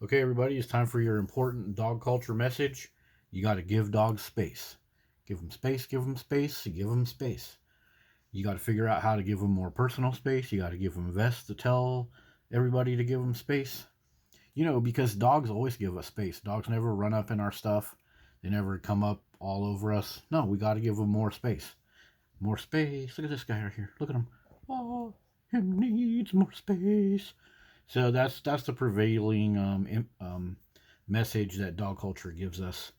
Okay, everybody, it's time for your important dog culture message. You got to give dogs space. Give them space, give them space, give them space. You got to figure out how to give them more personal space. You got to give them vests to tell everybody to give them space. Because dogs always give us space. Dogs never run up in our stuff, they never come up all over us. No, we got to give them more space. More space. Look at this guy right here. Look at him. Oh, him needs more space. So that's the prevailing message that dog culture gives us.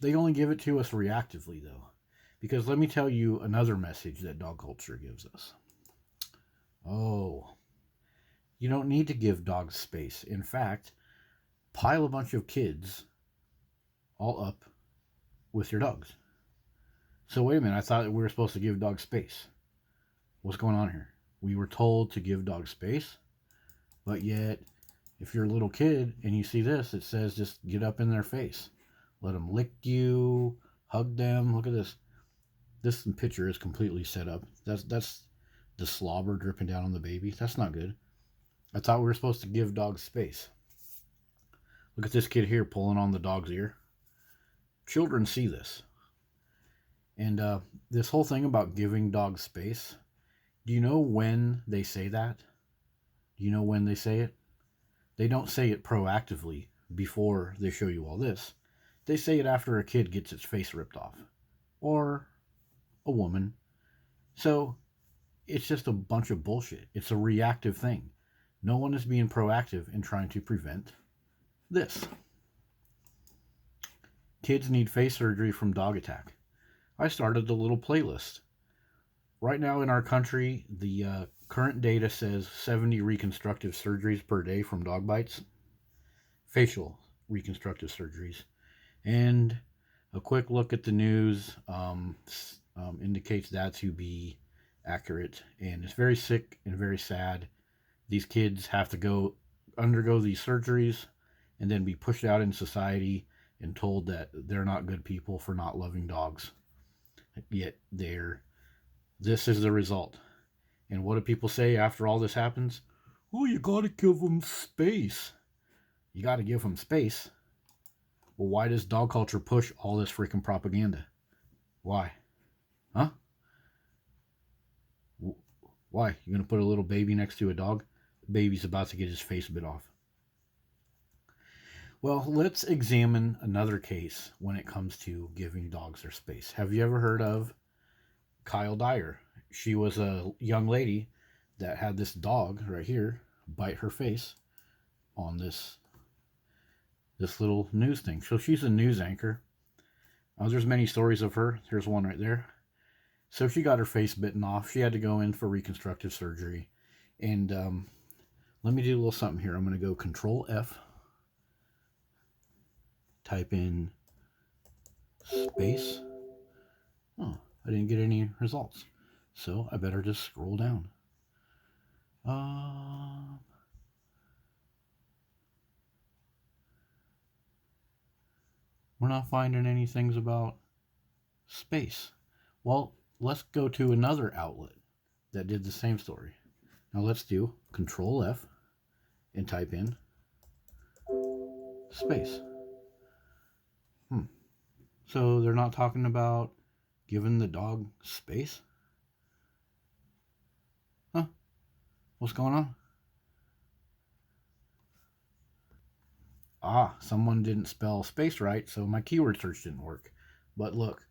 They only give it to us reactively, though, because let me tell you another message that dog culture gives us. Oh, you don't need to give dogs space. In fact, pile a bunch of kids all up with your dogs. So wait a minute, I thought we were supposed to give dogs space. What's going on here? We were told to give dogs space, but yet if you're a little kid and you see this, it says just get up in their face. Let them lick you, hug them. Look at this. This picture is completely set up. That's the slobber dripping down on the baby. That's not good. I thought we were supposed to give dogs space. Look at this kid here pulling on the dog's ear. Children see this. And this whole thing about giving dogs space, do you know when they say that? Do you know when they say it? They don't say it proactively before they show you all this. They say it after a kid gets its face ripped off. Or a woman. So it's just a bunch of bullshit. It's a reactive thing. No one is being proactive in trying to prevent this. Kids need face surgery from dog attack. I started a little playlist. Right now in our country, the current data says 70 reconstructive surgeries per day from dog bites. Facial reconstructive surgeries. And a quick look at the news indicates that to be accurate. And it's very sick and very sad. These kids have to undergo these surgeries and then be pushed out in society and told that they're not good people for not loving dogs. Yet this is the result. And what do people say after all this happens? Oh, you gotta give them space. You gotta give them space. Well, why does dog culture push all this freaking propaganda? Why? Huh? Why? You're gonna put a little baby next to a dog? The baby's about to get his face bit off. Well, let's examine another case when it comes to giving dogs their space. Have you ever heard of Kyle Dyer? She was a young lady that had this dog right here bite her face on this little news thing. So she's a news anchor. There's many stories of her. Here's one right there. So she got her face bitten off. She had to go in for reconstructive surgery. And let me do a little something here. I'm going to go Control F. Type in space. Oh, I didn't get any results. So I better just scroll down. We're not finding any things about space. Well, let's go to another outlet that did the same story. Now let's do Control F and type in space. So they're not talking about giving the dog space? Huh? What's going on? Someone didn't spell space right, so my keyword search didn't work. But look,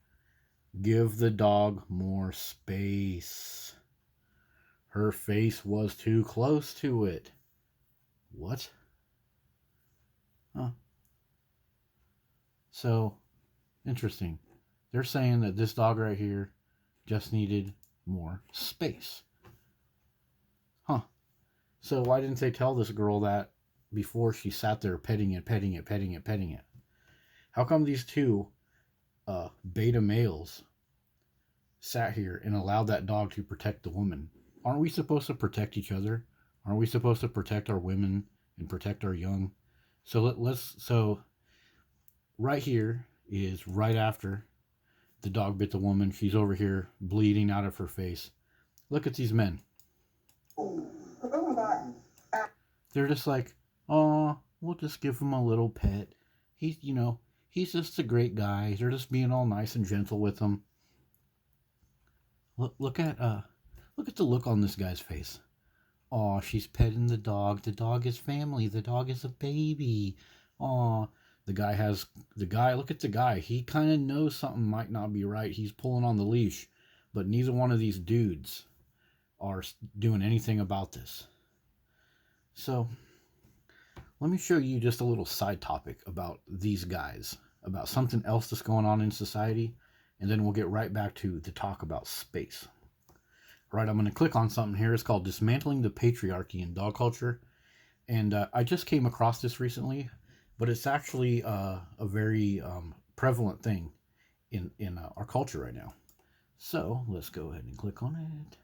give the dog more space. Her face was too close to it. What? Huh. So, interesting. They're saying that this dog right here just needed more space. Huh. So why didn't they tell this girl that before she sat there petting it? How come these two beta males sat here and allowed that dog to protect the woman? Aren't we supposed to protect each other? Aren't we supposed to protect our women and protect our young? So right here is right after the dog bit the woman. She's over here bleeding out of her face. Look at these men. They're just like, oh, we'll just give him a little pet. He's just a great guy. They're just being all nice and gentle with him. Look at the look on this guy's face. Aw, she's petting the dog. The dog is family. The dog is a baby. Aw, look at the guy. He kind of knows something might not be right. He's pulling on the leash, but neither one of these dudes are doing anything about this. So, let me show you just a little side topic about these guys, about something else that's going on in society, and then we'll get right back to the talk about space. Right, I'm going to click on something here. It's called Dismantling the Patriarchy in Dog Culture. And I just came across this recently, but it's actually a very prevalent thing in our culture right now. So let's go ahead and click on it.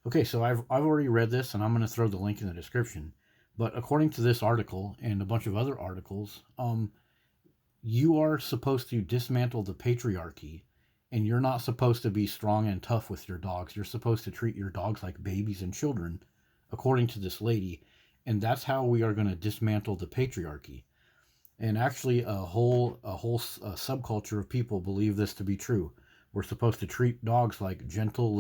Okay, so I've already read this, and I'm going to throw the link in the description. But according to this article and a bunch of other articles, you are supposed to dismantle the patriarchy. And you're not supposed to be strong and tough with your dogs. You're supposed to treat your dogs like babies and children, according to this lady. And that's how we are going to dismantle the patriarchy. And actually, a whole subculture of people believe this to be true. We're supposed to treat dogs like gentle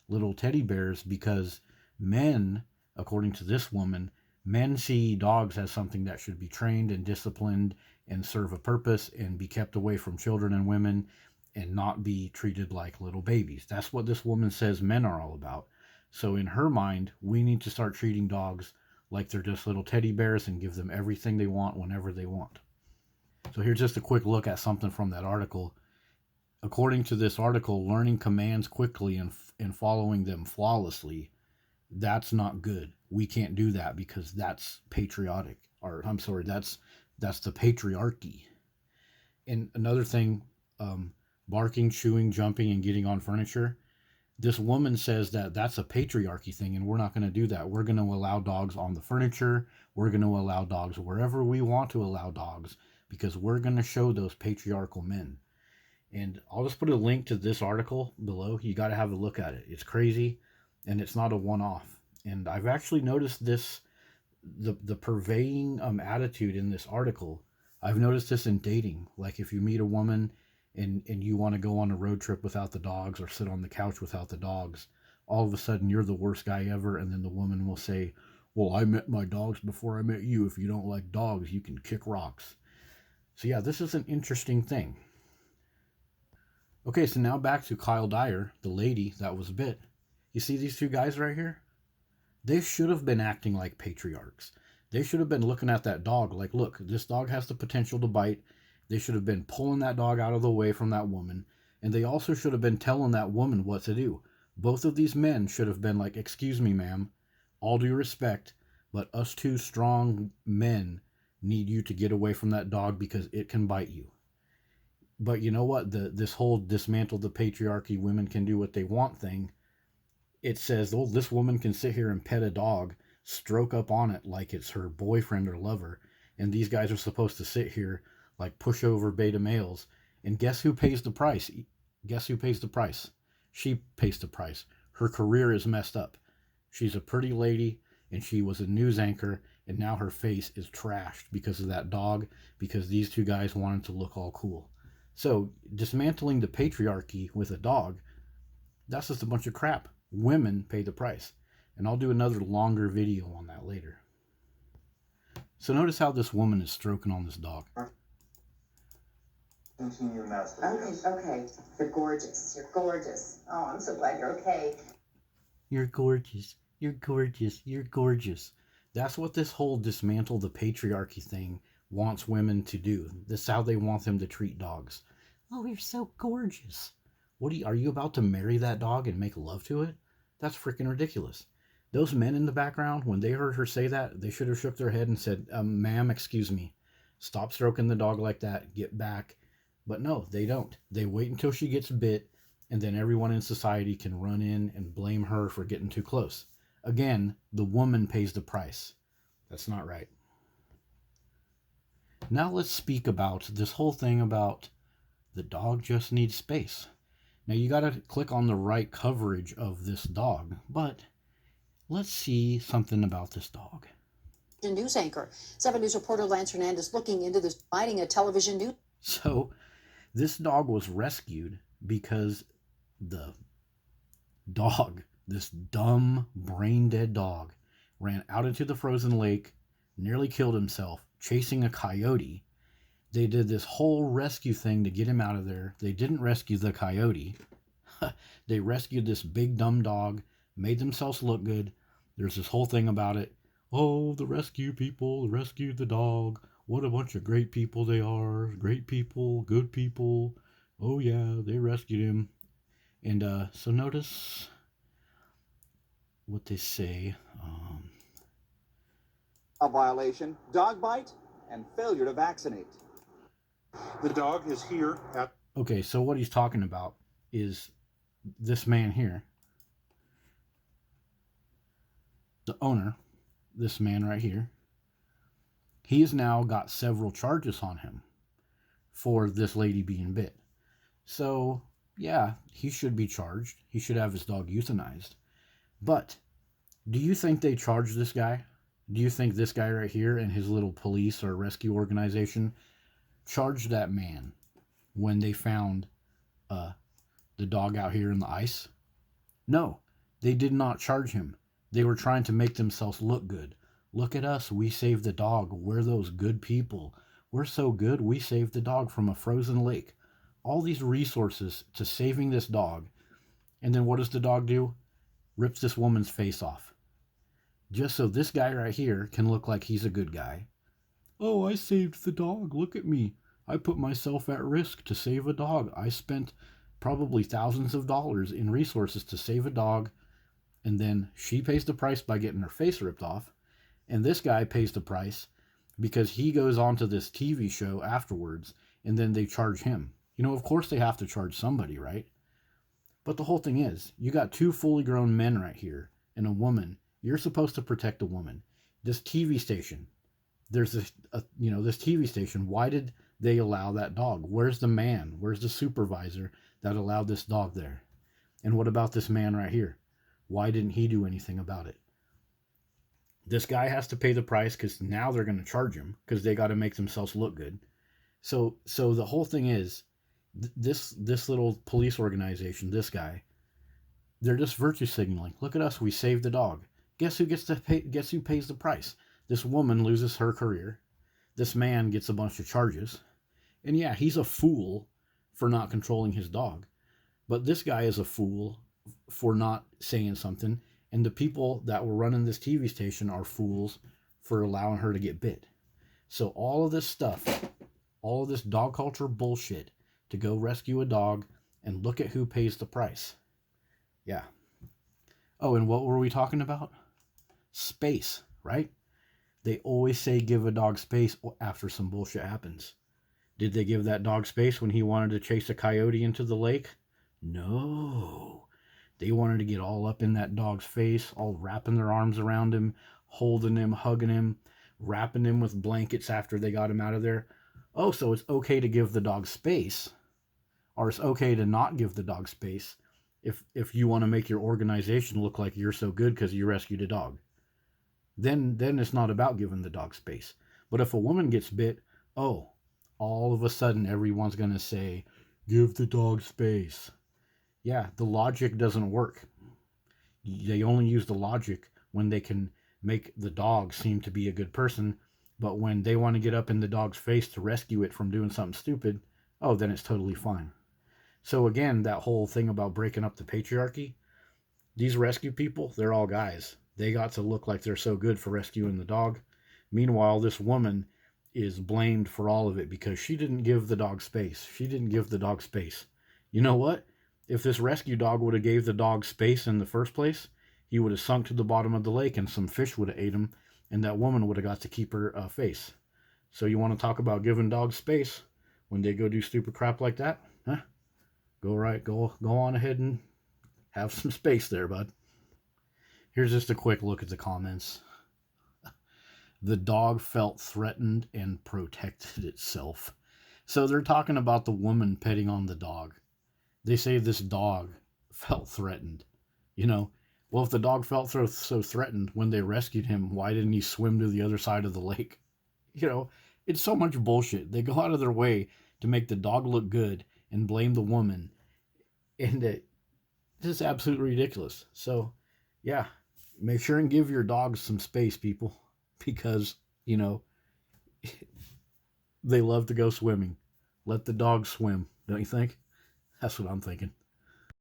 little teddy bears because men, according to this woman, men see dogs as something that should be trained and disciplined and serve a purpose and be kept away from children and women, and not be treated like little babies. That's what this woman says men are all about. So in her mind, we need to start treating dogs like they're just little teddy bears and give them everything they want whenever they want. So here's just a quick look at something from that article. According to this article, learning commands quickly and following them flawlessly, that's not good. We can't do that because that's patriotic. Or I'm sorry, that's the patriarchy. And another thing, barking, chewing, jumping, and getting on furniture. This woman says that that's a patriarchy thing, and we're not going to do that. We're going to allow dogs on the furniture. We're going to allow dogs wherever we want to allow dogs because we're going to show those patriarchal men. And I'll just put a link to this article below. You got to have a look at it. It's crazy, and it's not a one-off. And I've actually noticed this, the pervading attitude in this article. I've noticed this in dating. Like if you meet a woman and you want to go on a road trip without the dogs or sit on the couch without the dogs, all of a sudden you're the worst guy ever, and then the woman will say, well, I met my dogs before I met you. If you don't like dogs, you can kick rocks. So yeah, this is an interesting thing. Okay, so now back to Kyle Dyer, the lady that was bit. You see these two guys right here? They should have been acting like patriarchs. They should have been looking at that dog like, look, this dog has the potential to bite. They should have been pulling that dog out of the way from that woman. And they also should have been telling that woman what to do. Both of these men should have been like, excuse me, ma'am, all due respect, but us two strong men need you to get away from that dog because it can bite you. But you know what? This whole dismantle the patriarchy, women can do what they want thing, it says, oh, this woman can sit here and pet a dog, stroke up on it like it's her boyfriend or lover. And these guys are supposed to sit here like pushover beta males. And guess who pays the price? Guess who pays the price? She pays the price. Her career is messed up. She's a pretty lady, and she was a news anchor, and now her face is trashed because of that dog, because these two guys wanted to look all cool. So dismantling the patriarchy with a dog, that's just a bunch of crap. Women pay the price. And I'll do another longer video on that later. So notice how this woman is stroking on this dog. Continue, master. Okay. You're gorgeous. You're gorgeous. Oh, I'm so glad you're okay. You're gorgeous. You're gorgeous. You're gorgeous. That's what this whole dismantle the patriarchy thing wants women to do. This is how they want them to treat dogs. Oh, you're so gorgeous. Are you about to marry that dog and make love to it? That's freaking ridiculous. Those men in the background, when they heard her say that, they should have shook their head and said, ma'am, excuse me. Stop stroking the dog like that. Get back. But no, they don't. They wait until she gets bit, and then everyone in society can run in and blame her for getting too close. Again, the woman pays the price. That's not right. Now let's speak about this whole thing about the dog just needs space. Now you got to click on the right coverage of this dog, but let's see something about this dog. news anchor. 7 News reporter Lance Hernandez looking into this finding a television news. So this dog was rescued because the dog, this dumb, brain dead dog, ran out into the frozen lake, nearly killed himself, chasing a coyote. They did this whole rescue thing to get him out of there. They didn't rescue the coyote. They rescued this big dumb dog, made themselves look good. There's this whole thing about it. Oh, the rescue people rescued the dog. What a bunch of great people they are. Great people, good people. Oh yeah, they rescued him. And so notice what they say. A violation, dog bite, and failure to vaccinate. The dog is here at... Okay, so what he's talking about is this man here. The owner, this man right here, he has now got several charges on him for this lady being bit. So, yeah, he should be charged. He should have his dog euthanized. But do you think they charged this guy? Do you think this guy right here and his little police or rescue organization charged that man when they found the dog out here in the ice? No, they did not charge him. They were trying to make themselves look good. Look at us, we saved the dog. We're those good people. We're so good, we saved the dog from a frozen lake. All these resources to saving this dog. And then what does the dog do? Rips this woman's face off. Just so this guy right here can look like he's a good guy. Oh, I saved the dog. Look at me. I put myself at risk to save a dog. I spent probably thousands of dollars in resources to save a dog. And then she pays the price by getting her face ripped off. And this guy pays the price because he goes on to this TV show afterwards, and then they charge him. You know, of course they have to charge somebody, right? But the whole thing is, you got two fully grown men right here and a woman. You're supposed to protect a woman. This TV station, there's this TV station. Why did they allow that dog? Where's the man? Where's the supervisor that allowed this dog there? And what about this man right here? Why didn't he do anything about it? This guy has to pay the price because now they're going to charge him because they got to make themselves look good. So the whole thing is, this little police organization, this guy, they're just virtue signaling. Look at us, we saved the dog. Guess who gets to pay? Guess who pays the price? This woman loses her career. This man gets a bunch of charges. And yeah, he's a fool for not controlling his dog. But this guy is a fool for not saying something. And the people that were running this TV station are fools for allowing her to get bit. So all of this stuff, all of this dog culture bullshit to go rescue a dog, and look at who pays the price. Yeah. Oh, and what were we talking about? Space, right? They always say give a dog space after some bullshit happens. Did they give that dog space when he wanted to chase a coyote into the lake? No. They wanted to get all up in that dog's face, all wrapping their arms around him, holding him, hugging him, wrapping him with blankets after they got him out of there. Oh, so it's okay to give the dog space, or it's okay to not give the dog space if you want to make your organization look like you're so good because you rescued a dog. Then it's not about giving the dog space. But if a woman gets bit, oh, all of a sudden everyone's going to say, give the dog space. Yeah, the logic doesn't work. They only use the logic when they can make the dog seem to be a good person, but when they want to get up in the dog's face to rescue it from doing something stupid, oh, then it's totally fine. So again, that whole thing about breaking up the patriarchy, these rescue people, they're all guys. They got to look like they're so good for rescuing the dog. Meanwhile, this woman is blamed for all of it because she didn't give the dog space. She didn't give the dog space. You know what? If this rescue dog would have gave the dog space in the first place, he would have sunk to the bottom of the lake and some fish would have ate him, and that woman would have got to keep her face. So you want to talk about giving dogs space when they go do stupid crap like that? Huh? Go on ahead and have some space there, bud. Here's just a quick look at the comments. The dog felt threatened and protected itself. So they're talking about the woman petting on the dog. They say this dog felt threatened. You know, Well, if the dog felt so threatened when they rescued him, why didn't he swim to the other side of the lake? You know, it's so much bullshit. They go out of their way to make the dog look good and blame the woman. And it's just absolutely ridiculous. So, yeah, make sure and give your dogs some space, people, because, you know, they love to go swimming. Let the dogs swim, don't you think? That's what I'm thinking.